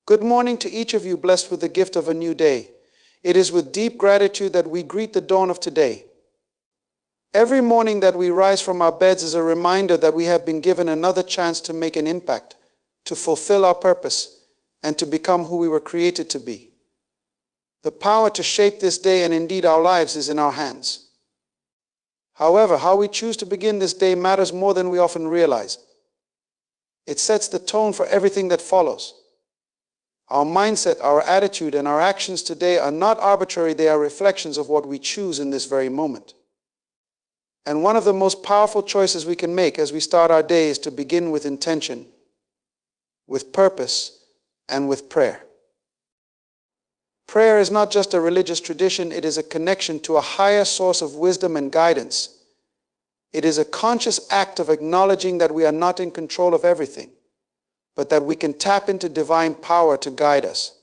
Good morning to each of you blessed with the gift of a new day. It is with deep gratitude that we greet the dawn of today. Every morning that we rise from our beds is a reminder that we have been given another chance to make an impact, to fulfill our purpose, and to become who we were created to be. The power to shape this day and indeed our lives is in our hands. However, how we choose to begin this day matters more than we often realize. It sets the tone for everything that follows. Our mindset, our attitude, and our actions today are not arbitrary, they are reflections of what we choose in this very moment. And one of the most powerful choices we can make as we start our day is to begin with intention, with purpose, and with prayer. Prayer is not just a religious tradition, it is a connection to a higher source of wisdom and guidance. It is a conscious act of acknowledging that we are not in control of everything, but that we can tap into divine power to guide us.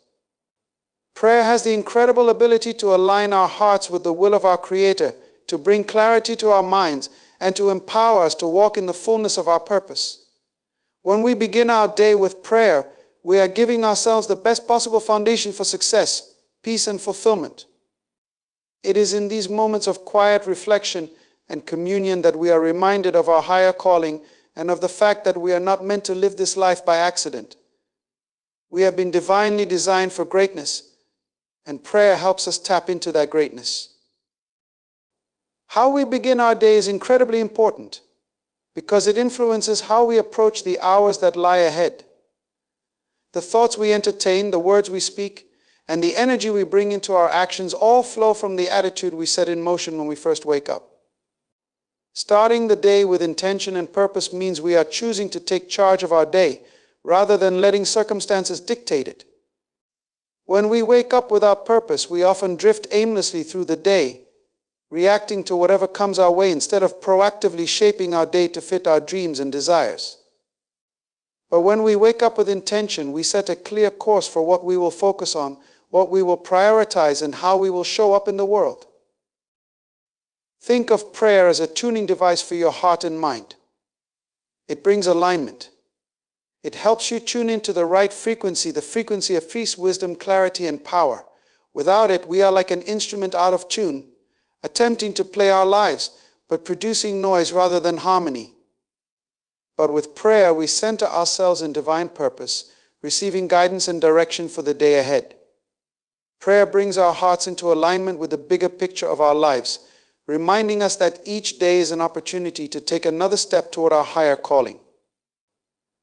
Prayer has the incredible ability to align our hearts with the will of our Creator, to bring clarity to our minds, and to empower us to walk in the fullness of our purpose. When we begin our day with prayer, we are giving ourselves the best possible foundation for success, peace, and fulfillment. It is in these moments of quiet reflection and communion that we are reminded of our higher calling and of the fact that we are not meant to live this life by accident. We have been divinely designed for greatness, and prayer helps us tap into that greatness. How we begin our day is incredibly important because it influences how we approach the hours that lie ahead. The thoughts we entertain, the words we speak, and the energy we bring into our actions all flow from the attitude we set in motion when we first wake up. Starting the day with intention and purpose means we are choosing to take charge of our day rather than letting circumstances dictate it. When we wake up without purpose, we often drift aimlessly through the day, reacting to whatever comes our way instead of proactively shaping our day to fit our dreams and desires. But when we wake up with intention, we set a clear course for what we will focus on, what we will prioritize, and how we will show up in the world. Think of prayer as a tuning device for your heart and mind. It brings alignment. It helps you tune into the right frequency, the frequency of peace, wisdom, clarity, and power. Without it, we are like an instrument out of tune, attempting to play our lives, but producing noise rather than harmony. But with prayer, we center ourselves in divine purpose, receiving guidance and direction for the day ahead. Prayer brings our hearts into alignment with the bigger picture of our lives, reminding us that each day is an opportunity to take another step toward our higher calling.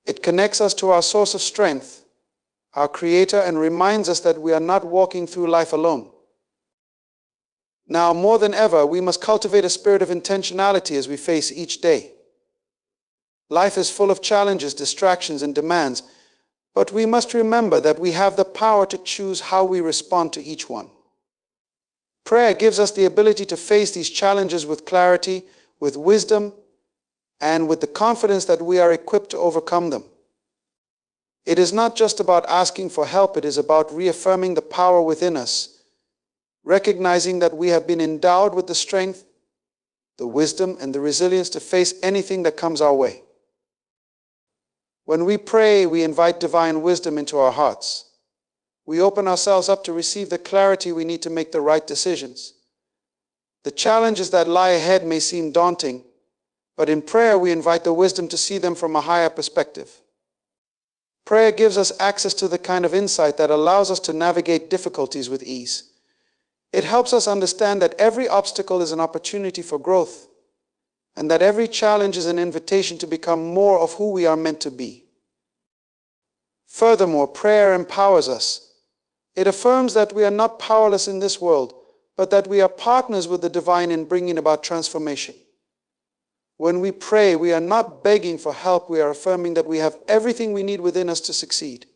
It connects us to our source of strength, our Creator, and reminds us that we are not walking through life alone. Now, more than ever, we must cultivate a spirit of intentionality as we face each day. Life is full of challenges, distractions, and demands, but we must remember that we have the power to choose how we respond to each one. Prayer gives us the ability to face these challenges with clarity, with wisdom, and with the confidence that we are equipped to overcome them. It is not just about asking for help, it is about reaffirming the power within us, recognizing that we have been endowed with the strength, the wisdom, and the resilience to face anything that comes our way. When we pray, we invite divine wisdom into our hearts. We open ourselves up to receive the clarity we need to make the right decisions. The challenges that lie ahead may seem daunting, but in prayer we invite the wisdom to see them from a higher perspective. Prayer gives us access to the kind of insight that allows us to navigate difficulties with ease. It helps us understand that every obstacle is an opportunity for growth, and that every challenge is an invitation to become more of who we are meant to be. Furthermore, prayer empowers us. It affirms that we are not powerless in this world, but that we are partners with the divine in bringing about transformation. When we pray, we are not begging for help, we are affirming that we have everything we need within us to succeed.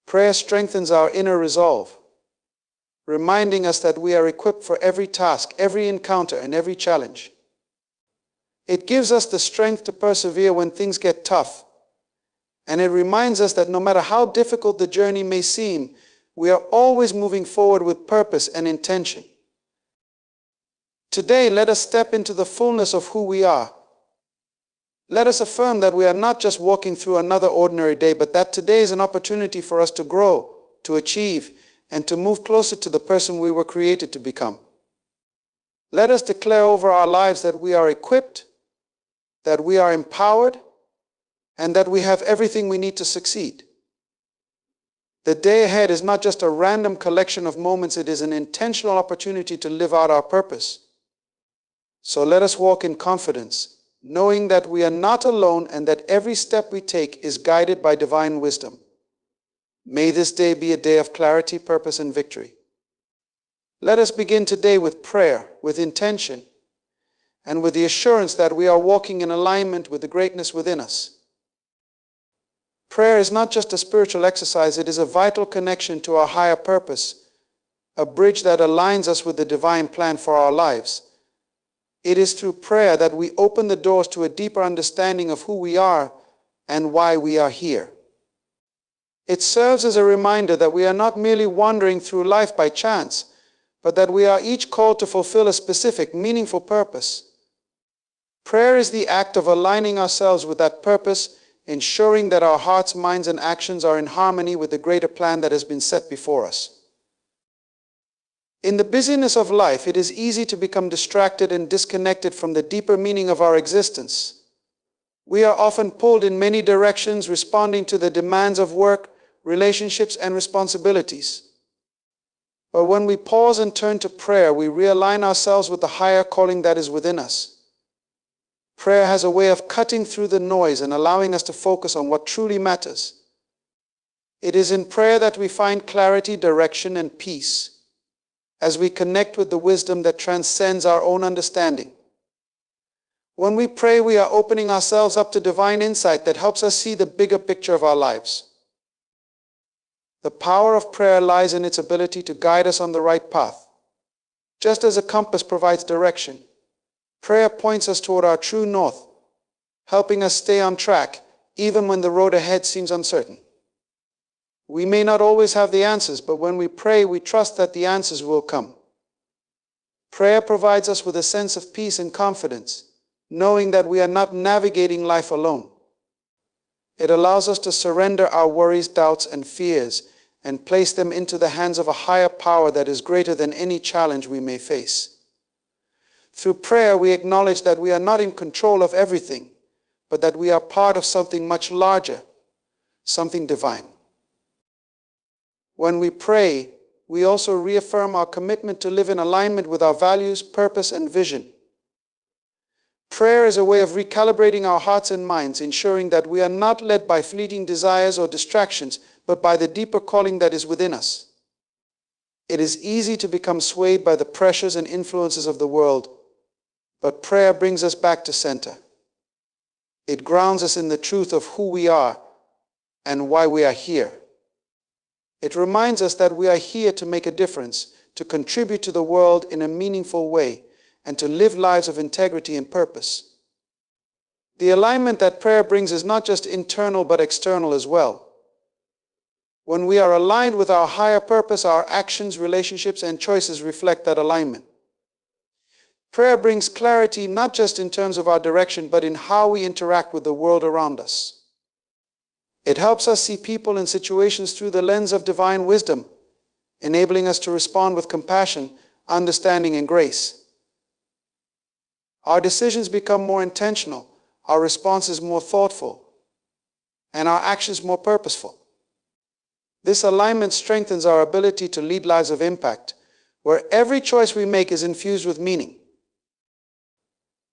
Prayer strengthens our inner resolve, reminding us that we are equipped for every task, every encounter, and every challenge. It gives us the strength to persevere when things get tough, and it reminds us that no matter how difficult the journey may seem, we are always moving forward with purpose and intention. Today, let us step into the fullness of who we are. Let us affirm that we are not just walking through another ordinary day, but that today is an opportunity for us to grow, to achieve, and to move closer to the person we were created to become. Let us declare over our lives that we are equipped, that we are empowered, and that we have everything we need to succeed. The day ahead is not just a random collection of moments, it is an intentional opportunity to live out our purpose. So let us walk in confidence, knowing that we are not alone and that every step we take is guided by divine wisdom. May this day be a day of clarity, purpose, and victory. Let us begin today with prayer, with intention, and with the assurance that we are walking in alignment with the greatness within us. Prayer is not just a spiritual exercise, it is a vital connection to our higher purpose, a bridge that aligns us with the divine plan for our lives. It is through prayer that we open the doors to a deeper understanding of who we are and why we are here. It serves as a reminder that we are not merely wandering through life by chance, but that we are each called to fulfill a specific, meaningful purpose. Prayer is the act of aligning ourselves with that purpose, ensuring that our hearts, minds, and actions are in harmony with the greater plan that has been set before us. In the busyness of life, it is easy to become distracted and disconnected from the deeper meaning of our existence. We are often pulled in many directions, responding to the demands of work, relationships, and responsibilities. But when we pause and turn to prayer, we realign ourselves with the higher calling that is within us. Prayer has a way of cutting through the noise and allowing us to focus on what truly matters. It is in prayer that we find clarity, direction, and peace, as we connect with the wisdom that transcends our own understanding. When we pray, we are opening ourselves up to divine insight that helps us see the bigger picture of our lives. The power of prayer lies in its ability to guide us on the right path. Just as a compass provides direction, prayer points us toward our true north, helping us stay on track even when the road ahead seems uncertain. We may not always have the answers, but when we pray, we trust that the answers will come. Prayer provides us with a sense of peace and confidence, knowing that we are not navigating life alone. It allows us to surrender our worries, doubts, and fears and place them into the hands of a higher power that is greater than any challenge we may face. Through prayer, we acknowledge that we are not in control of everything, but that we are part of something much larger, something divine. When we pray, we also reaffirm our commitment to live in alignment with our values, purpose, and vision. Prayer is a way of recalibrating our hearts and minds, ensuring that we are not led by fleeting desires or distractions, but by the deeper calling that is within us. It is easy to become swayed by the pressures and influences of the world, but prayer brings us back to center. It grounds us in the truth of who we are and why we are here. It reminds us that we are here to make a difference, to contribute to the world in a meaningful way, and to live lives of integrity and purpose. The alignment that prayer brings is not just internal but external as well. When we are aligned with our higher purpose, our actions, relationships, and choices reflect that alignment. Prayer brings clarity not just in terms of our direction, but in how we interact with the world around us. It helps us see people and situations through the lens of divine wisdom, enabling us to respond with compassion, understanding, and grace. Our decisions become more intentional, our responses more thoughtful, and our actions more purposeful. This alignment strengthens our ability to lead lives of impact, where every choice we make is infused with meaning.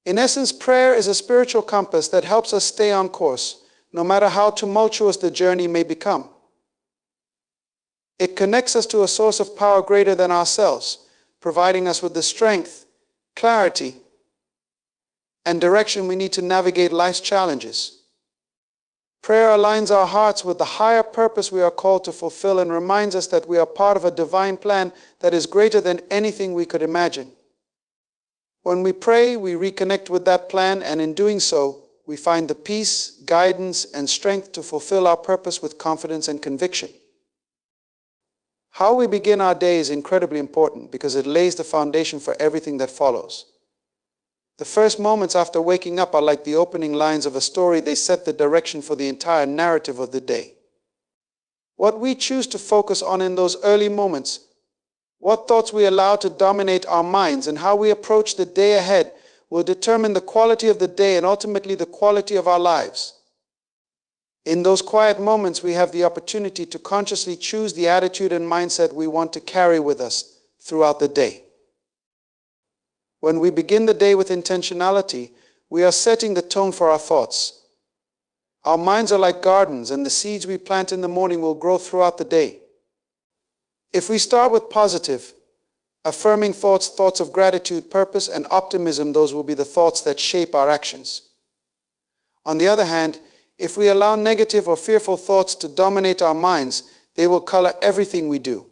In essence, prayer is a spiritual compass that helps us stay on course, no matter how tumultuous the journey may become. It connects us to a source of power greater than ourselves, providing us with the strength, clarity, and direction we need to navigate life's challenges. Prayer aligns our hearts with the higher purpose we are called to fulfill and reminds us that we are part of a divine plan that is greater than anything we could imagine. When we pray, we reconnect with that plan, and in doing so, we find the peace, guidance, and strength to fulfill our purpose with confidence and conviction. How we begin our day is incredibly important because it lays the foundation for everything that follows. The first moments after waking up are like the opening lines of a story. They set the direction for the entire narrative of the day. What we choose to focus on in those early moments, what thoughts we allow to dominate our minds, and how we approach the day ahead will determine the quality of the day and ultimately the quality of our lives. In those quiet moments, we have the opportunity to consciously choose the attitude and mindset we want to carry with us throughout the day. When we begin the day with intentionality, we are setting the tone for our thoughts. Our minds are like gardens, and the seeds we plant in the morning will grow throughout the day. If we start with positive, affirming thoughts, thoughts of gratitude, purpose, and optimism, those will be the thoughts that shape our actions. On the other hand, if we allow negative or fearful thoughts to dominate our minds, they will color everything we do.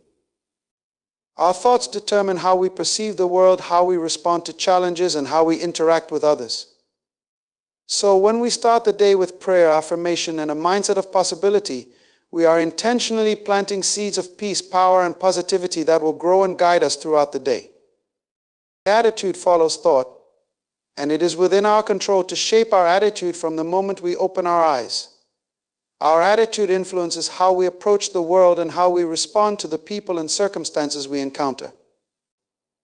Our thoughts determine how we perceive the world, how we respond to challenges, and how we interact with others. So when we start the day with prayer, affirmation, and a mindset of possibility, we are intentionally planting seeds of peace, power, and positivity that will grow and guide us throughout the day. Attitude follows thought, and it is within our control to shape our attitude from the moment we open our eyes. Our attitude influences how we approach the world and how we respond to the people and circumstances we encounter.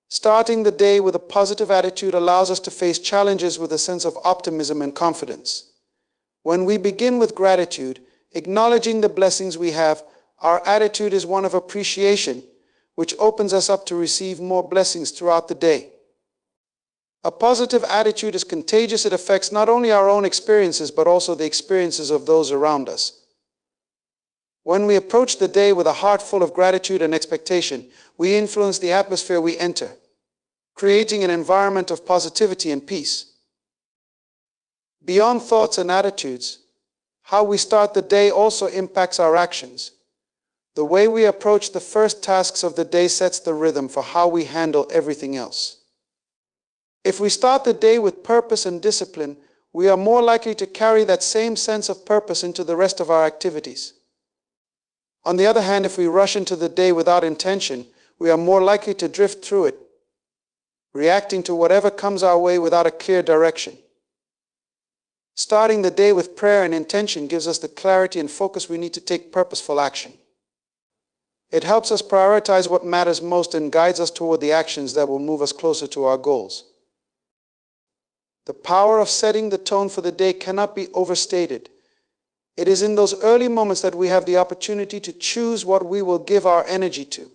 Starting the day with a positive attitude allows us to face challenges with a sense of optimism and confidence. When we begin with gratitude, acknowledging the blessings we have, our attitude is one of appreciation, which opens us up to receive more blessings throughout the day. A positive attitude is contagious. It affects not only our own experiences, but also the experiences of those around us. When we approach the day with a heart full of gratitude and expectation, we influence the atmosphere we enter, creating an environment of positivity and peace. Beyond thoughts and attitudes, how we start the day also impacts our actions. The way we approach the first tasks of the day sets the rhythm for how we handle everything else. If we start the day with purpose and discipline, we are more likely to carry that same sense of purpose into the rest of our activities. On the other hand, if we rush into the day without intention, we are more likely to drift through it, reacting to whatever comes our way without a clear direction. Starting the day with prayer and intention gives us the clarity and focus we need to take purposeful action. It helps us prioritize what matters most and guides us toward the actions that will move us closer to our goals. The power of setting the tone for the day cannot be overstated. It is in those early moments that we have the opportunity to choose what we will give our energy to.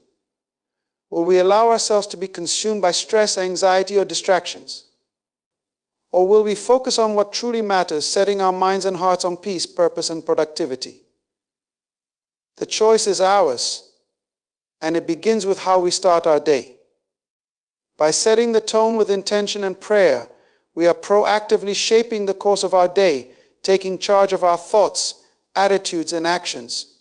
Will we allow ourselves to be consumed by stress, anxiety, or distractions? Or will we focus on what truly matters, setting our minds and hearts on peace, purpose, and productivity? The choice is ours, and it begins with how we start our day. By setting the tone with intention and prayer, we are proactively shaping the course of our day, taking charge of our thoughts, attitudes, and actions.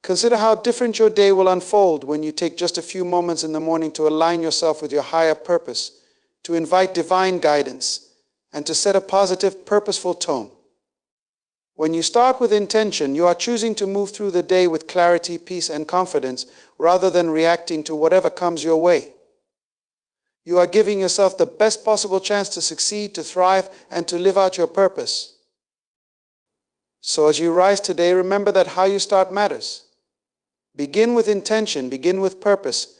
Consider how different your day will unfold when you take just a few moments in the morning to align yourself with your higher purpose, to invite divine guidance, and to set a positive, purposeful tone. When you start with intention, you are choosing to move through the day with clarity, peace, and confidence, rather than reacting to whatever comes your way. You are giving yourself the best possible chance to succeed, to thrive, and to live out your purpose. So as you rise today, remember that how you start matters. Begin with intention, begin with purpose,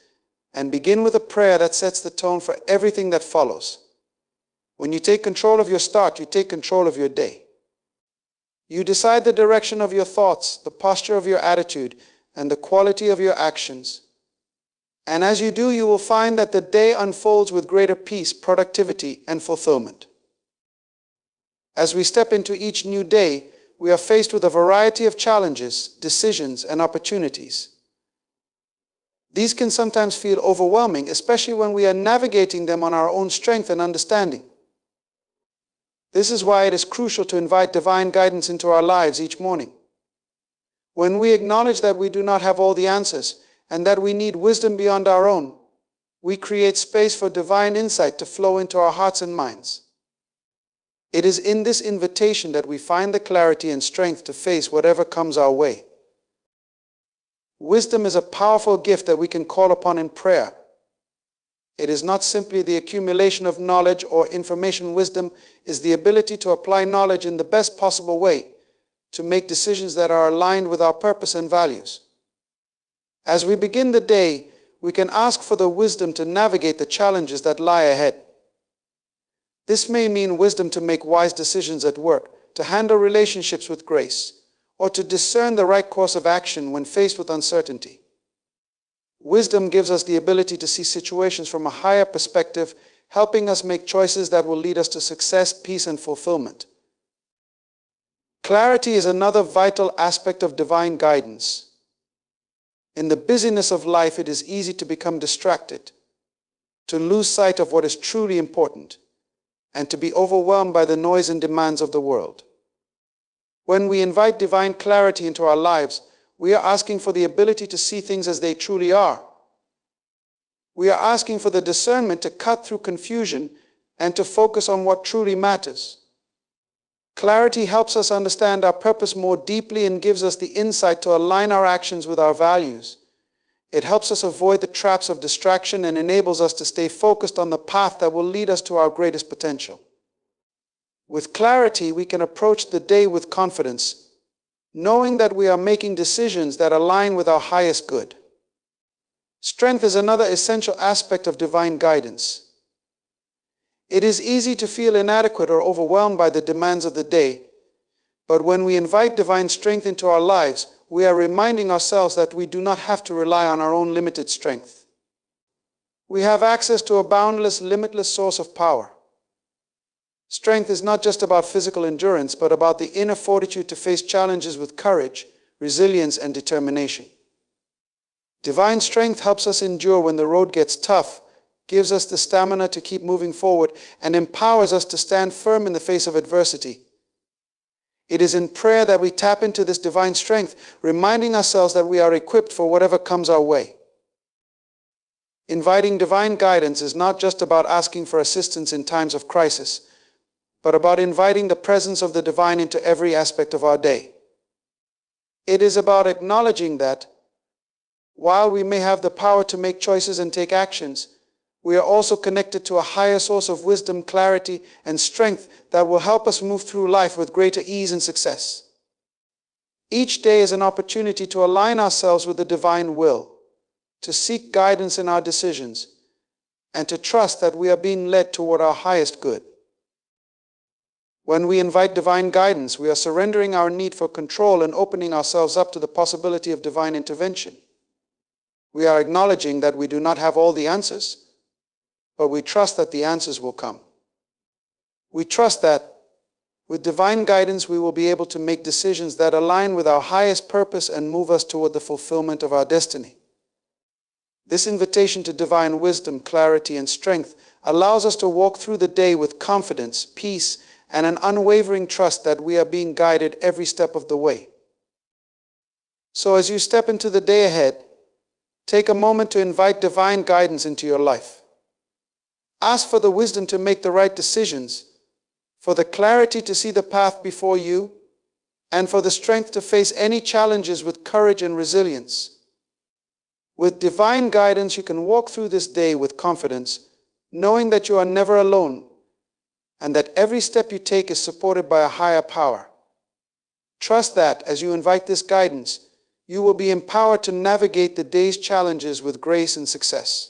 and begin with a prayer that sets the tone for everything that follows. When you take control of your start, you take control of your day. You decide the direction of your thoughts, the posture of your attitude, and the quality of your actions. And as you do, you will find that the day unfolds with greater peace, productivity, and fulfillment. As we step into each new day, we are faced with a variety of challenges, decisions, and opportunities. These can sometimes feel overwhelming, especially when we are navigating them on our own strength and understanding. This is why it is crucial to invite divine guidance into our lives each morning. When we acknowledge that we do not have all the answers, and that we need wisdom beyond our own, we create space for divine insight to flow into our hearts and minds. It is in this invitation that we find the clarity and strength to face whatever comes our way. Wisdom is a powerful gift that we can call upon in prayer. It is not simply the accumulation of knowledge or information. Wisdom is the ability to apply knowledge in the best possible way, to make decisions that are aligned with our purpose and values. As we begin the day, we can ask for the wisdom to navigate the challenges that lie ahead. This may mean wisdom to make wise decisions at work, to handle relationships with grace, or to discern the right course of action when faced with uncertainty. Wisdom gives us the ability to see situations from a higher perspective, helping us make choices that will lead us to success, peace, and fulfillment. Clarity is another vital aspect of divine guidance. In the busyness of life, it is easy to become distracted, to lose sight of what is truly important, and to be overwhelmed by the noise and demands of the world. When we invite divine clarity into our lives, we are asking for the ability to see things as they truly are. We are asking for the discernment to cut through confusion and to focus on what truly matters. Clarity helps us understand our purpose more deeply and gives us the insight to align our actions with our values. It helps us avoid the traps of distraction and enables us to stay focused on the path that will lead us to our greatest potential. With clarity, we can approach the day with confidence, knowing that we are making decisions that align with our highest good. Strength is another essential aspect of divine guidance. It is easy to feel inadequate or overwhelmed by the demands of the day, but when we invite divine strength into our lives, we are reminding ourselves that we do not have to rely on our own limited strength. We have access to a boundless, limitless source of power. Strength is not just about physical endurance, but about the inner fortitude to face challenges with courage, resilience, and determination. Divine strength helps us endure when the road gets tough, gives us the stamina to keep moving forward, and empowers us to stand firm in the face of adversity. It is in prayer that we tap into this divine strength, reminding ourselves that we are equipped for whatever comes our way. Inviting divine guidance is not just about asking for assistance in times of crisis, but about inviting the presence of the divine into every aspect of our day. It is about acknowledging that, while we may have the power to make choices and take actions, we are also connected to a higher source of wisdom, clarity, and strength that will help us move through life with greater ease and success. Each day is an opportunity to align ourselves with the divine will, to seek guidance in our decisions, and to trust that we are being led toward our highest good. When we invite divine guidance, we are surrendering our need for control and opening ourselves up to the possibility of divine intervention. We are acknowledging that we do not have all the answers, but we trust that the answers will come. We trust that, with divine guidance, we will be able to make decisions that align with our highest purpose and move us toward the fulfillment of our destiny. This invitation to divine wisdom, clarity, and strength allows us to walk through the day with confidence, peace, and an unwavering trust that we are being guided every step of the way. So as you step into the day ahead, take a moment to invite divine guidance into your life. Ask for the wisdom to make the right decisions, for the clarity to see the path before you, and for the strength to face any challenges with courage and resilience. With divine guidance, you can walk through this day with confidence, knowing that you are never alone, and that every step you take is supported by a higher power. Trust that, as you invite this guidance, you will be empowered to navigate the day's challenges with grace and success.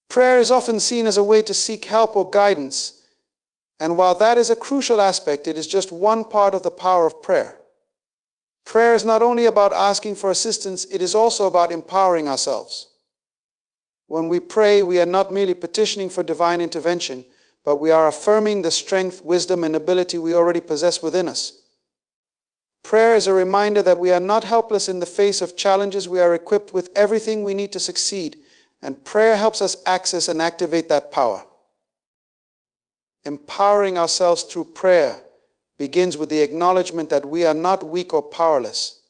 Prayer is often seen as a way to seek help or guidance, and while that is a crucial aspect, it is just one part of the power of prayer. Prayer is not only about asking for assistance, it is also about empowering ourselves. When we pray, we are not merely petitioning for divine intervention, but we are affirming the strength, wisdom, and ability we already possess within us. Prayer is a reminder that we are not helpless in the face of challenges. We are equipped with everything we need to succeed, and prayer helps us access and activate that power. Empowering ourselves through prayer begins with the acknowledgement that we are not weak or powerless.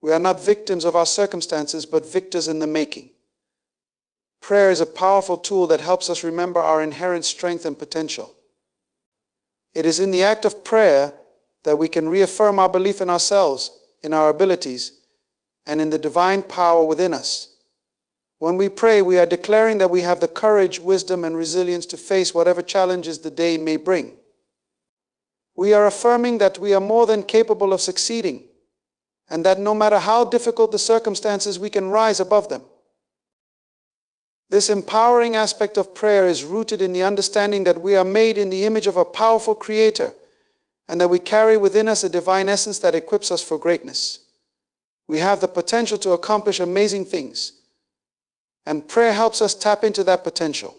We are not victims of our circumstances, but victors in the making. Prayer is a powerful tool that helps us remember our inherent strength and potential. It is in the act of prayer that we can reaffirm our belief in ourselves, in our abilities, and in the divine power within us. When we pray, we are declaring that we have the courage, wisdom, and resilience to face whatever challenges the day may bring. We are affirming that we are more than capable of succeeding, and that no matter how difficult the circumstances, we can rise above them. This empowering aspect of prayer is rooted in the understanding that we are made in the image of a powerful Creator, and that we carry within us a divine essence that equips us for greatness. We have the potential to accomplish amazing things, and prayer helps us tap into that potential.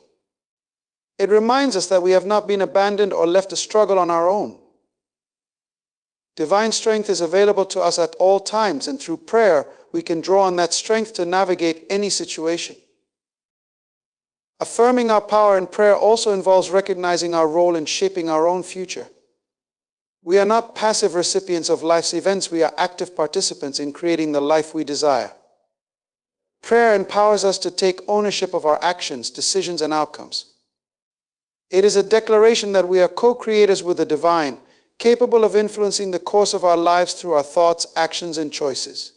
It reminds us that we have not been abandoned or left to struggle on our own. Divine strength is available to us at all times, and through prayer, we can draw on that strength to navigate any situation. Affirming our power in prayer also involves recognizing our role in shaping our own future. We are not passive recipients of life's events, we are active participants in creating the life we desire. Prayer empowers us to take ownership of our actions, decisions, and outcomes. It is a declaration that we are co-creators with the divine, capable of influencing the course of our lives through our thoughts, actions, and choices.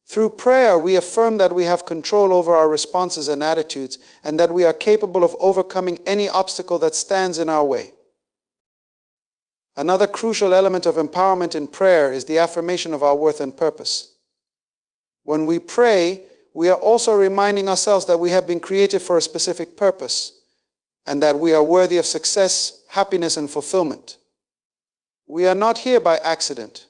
Through prayer, we affirm that we have control over our responses and attitudes, and that we are capable of overcoming any obstacle that stands in our way. Another crucial element of empowerment in prayer is the affirmation of our worth and purpose. When we pray, we are also reminding ourselves that we have been created for a specific purpose, and that we are worthy of success, happiness, and fulfillment. We are not here by accident.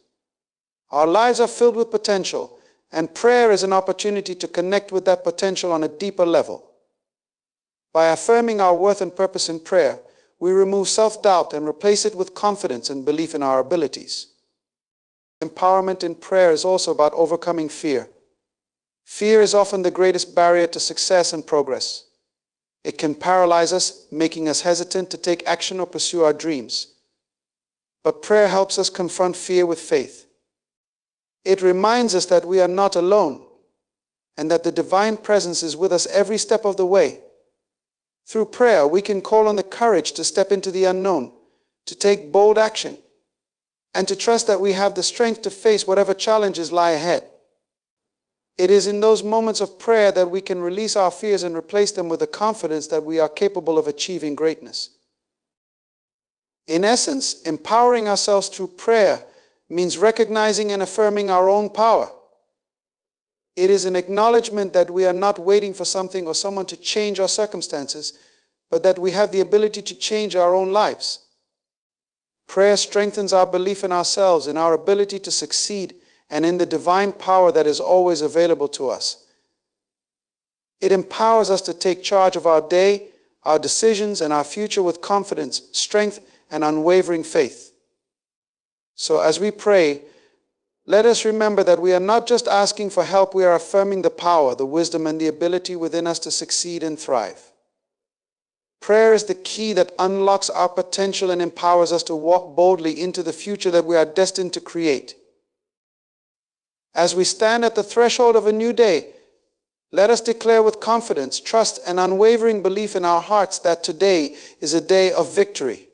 Our lives are filled with potential, and prayer is an opportunity to connect with that potential on a deeper level. By affirming our worth and purpose in prayer, we remove self-doubt and replace it with confidence and belief in our abilities. Empowerment in prayer is also about overcoming fear. Fear is often the greatest barrier to success and progress. It can paralyze us, making us hesitant to take action or pursue our dreams. But prayer helps us confront fear with faith. It reminds us that we are not alone, and that the divine presence is with us every step of the way. Through prayer, we can call on the courage to step into the unknown, to take bold action, and to trust that we have the strength to face whatever challenges lie ahead. It is in those moments of prayer that we can release our fears and replace them with the confidence that we are capable of achieving greatness. In essence, empowering ourselves through prayer means recognizing and affirming our own power. It is an acknowledgement that we are not waiting for something or someone to change our circumstances, but that we have the ability to change our own lives. Prayer strengthens our belief in ourselves, in our ability to succeed, and in the divine power that is always available to us. It empowers us to take charge of our day, our decisions, and our future with confidence, strength, and unwavering faith. So as we pray, let us remember that we are not just asking for help, we are affirming the power, the wisdom, and the ability within us to succeed and thrive. Prayer is the key that unlocks our potential and empowers us to walk boldly into the future that we are destined to create. As we stand at the threshold of a new day, let us declare with confidence, trust, and unwavering belief in our hearts that today is a day of victory.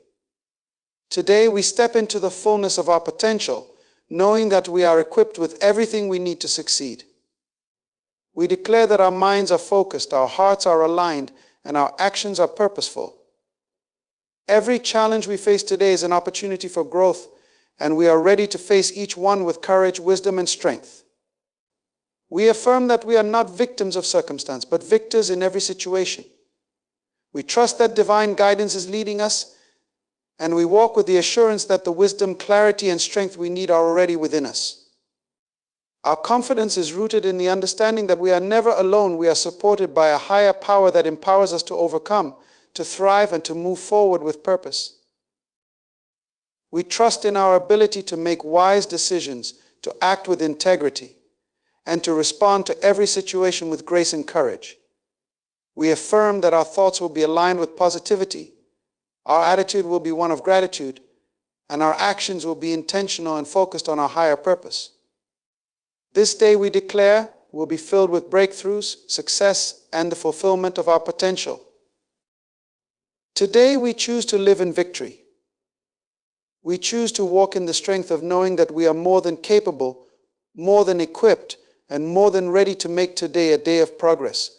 Today we step into the fullness of our potential, knowing that we are equipped with everything we need to succeed. We declare that our minds are focused, our hearts are aligned, and our actions are purposeful. Every challenge we face today is an opportunity for growth, and we are ready to face each one with courage, wisdom, and strength. We affirm that we are not victims of circumstance, but victors in every situation. We trust that divine guidance is leading us, and we walk with the assurance that the wisdom, clarity, and strength we need are already within us. Our confidence is rooted in the understanding that we are never alone. We are supported by a higher power that empowers us to overcome, to thrive, and to move forward with purpose. We trust in our ability to make wise decisions, to act with integrity, and to respond to every situation with grace and courage. We affirm that our thoughts will be aligned with positivity, our attitude will be one of gratitude, and our actions will be intentional and focused on our higher purpose. This day, we declare, will be filled with breakthroughs, success, and the fulfillment of our potential. Today, we choose to live in victory. We choose to walk in the strength of knowing that we are more than capable, more than equipped, and more than ready to make today a day of progress.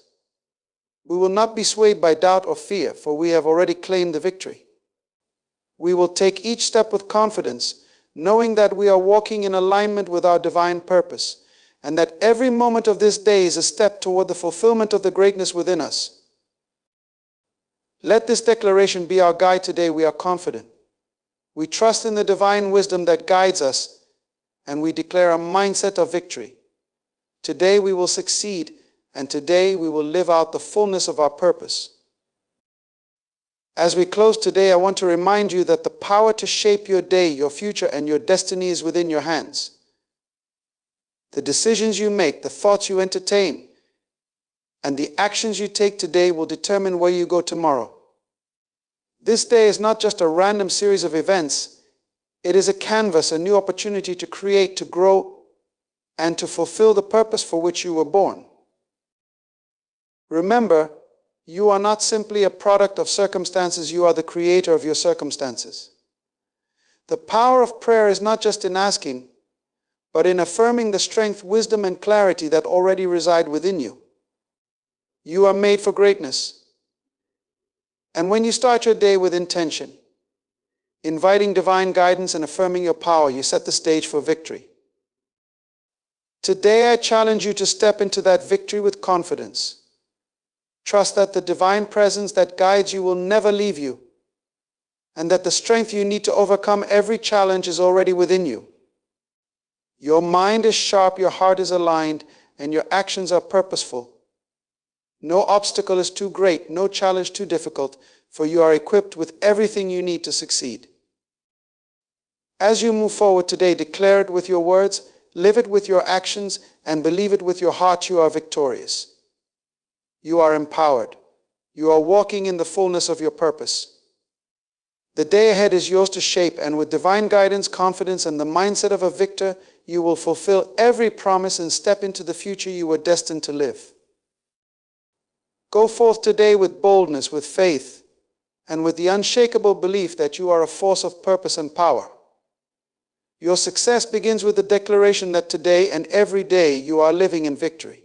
We will not be swayed by doubt or fear, for we have already claimed the victory. We will take each step with confidence, knowing that we are walking in alignment with our divine purpose, and that every moment of this day is a step toward the fulfillment of the greatness within us. Let this declaration be our guide today. We are confident. We trust in the divine wisdom that guides us, and we declare a mindset of victory. Today we will succeed, and today we will live out the fullness of our purpose. As we close today, I want to remind you that the power to shape your day, your future, and your destiny is within your hands. The decisions you make, the thoughts you entertain, and the actions you take today will determine where you go tomorrow. This day is not just a random series of events. It is a canvas, a new opportunity to create, to grow, and to fulfill the purpose for which you were born. Remember, you are not simply a product of circumstances, you are the creator of your circumstances. The power of prayer is not just in asking, but in affirming the strength, wisdom, and clarity that already reside within you. You are made for greatness. And when you start your day with intention, inviting divine guidance and affirming your power, you set the stage for victory. Today I challenge you to step into that victory with confidence. Trust that the divine presence that guides you will never leave you, and that the strength you need to overcome every challenge is already within you. Your mind is sharp, your heart is aligned, and your actions are purposeful. No obstacle is too great, no challenge too difficult, for you are equipped with everything you need to succeed. As you move forward today, declare it with your words, live it with your actions, and believe it with your heart. You are victorious. You are empowered. You are walking in the fullness of your purpose. The day ahead is yours to shape, and with divine guidance, confidence, and the mindset of a victor, you will fulfill every promise and step into the future you were destined to live. Go forth today with boldness, with faith, and with the unshakable belief that you are a force of purpose and power. Your success begins with the declaration that today and every day you are living in victory.